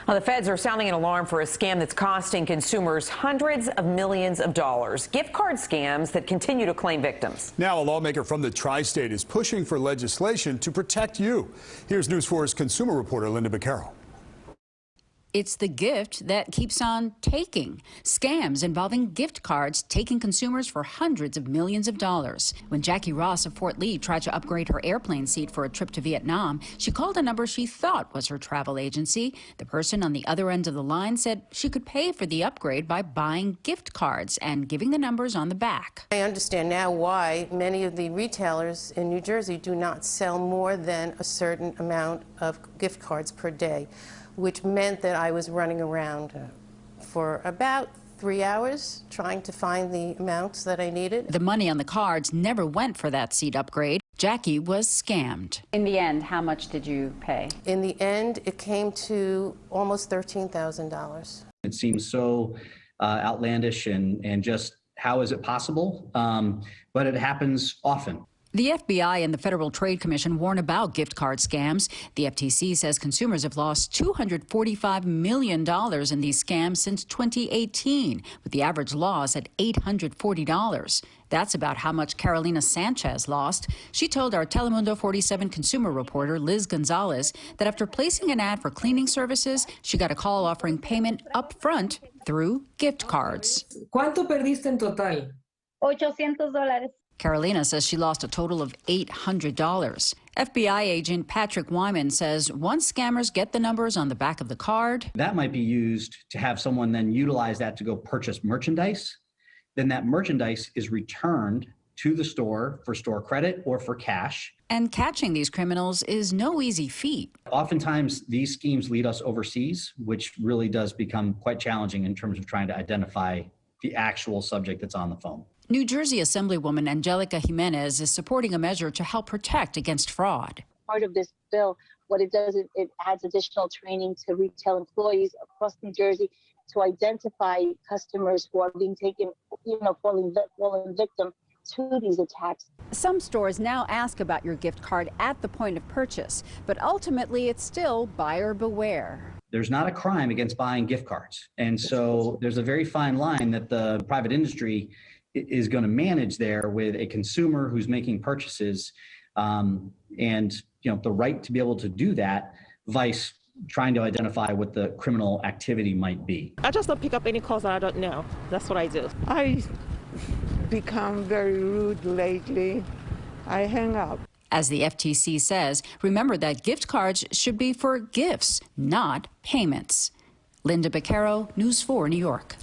Well, the feds are sounding an alarm for a scam that's costing consumers hundreds of millions of dollars. Gift card scams that continue to claim victims. Now a lawmaker from the tri-state is pushing for legislation to protect you. Here's News 4's consumer reporter Lynda Baquero. It's the gift that keeps on taking. Scams involving gift cards taking consumers for hundreds of millions of dollars. When Jackie Ross of Fort Lee tried to upgrade her airplane seat for a trip to Vietnam, she called a number she thought was her travel agency. The person on the other end of the line said she could pay for the upgrade by buying gift cards and giving the numbers on the back. I understand now why many of the retailers in New Jersey do not sell more than a certain amount of gift cards per day, which meant that I was running around for about 3 hours trying to find the amounts that I needed. The money on the cards never went for that seat upgrade. Jackie was scammed. In the end, how much did you pay? In the end, it came to almost $13,000. It seems so outlandish and just how is it possible? But it happens often. The FBI and the Federal Trade Commission warn about gift card scams. The FTC says consumers have lost $245 million in these scams since 2018, with the average loss at $840. That's about how much Carolina Sanchez lost. She told our Telemundo 47 consumer reporter, Liz Gonzalez, that after placing an ad for cleaning services, she got a call offering payment up front through gift cards. ¿Cuánto perdiste en total? $800. Carolina says she lost a total of $800. FBI agent Patrick Wyman says once scammers get the numbers on the back of the card, that might be used to have someone then utilize that to go purchase merchandise. Then that merchandise is returned to the store for store credit or for cash. And catching these criminals is no easy feat. Oftentimes, these schemes lead us overseas, which really does become quite challenging in terms of trying to identify the actual subject that's on the phone. New Jersey Assemblywoman Angelica Jimenez is supporting a measure to help protect against fraud. Part of this bill, what it does is it adds additional training to retail employees across New Jersey to identify customers who are being taken, falling victim to these attacks. Some stores now ask about your gift card at the point of purchase, but ultimately it's still buyer beware. There's not a crime against buying gift cards. And so there's a very fine line that the private industry is going to manage there with a consumer who's making purchases and the right to be able to do that, vice trying to identify what the criminal activity might be. I just don't pick up any calls that I don't know. That's what I do. I become very rude lately. I hang up. As the FTC says, remember that gift cards should be for gifts, not payments. Lynda Baquero, News 4, New York.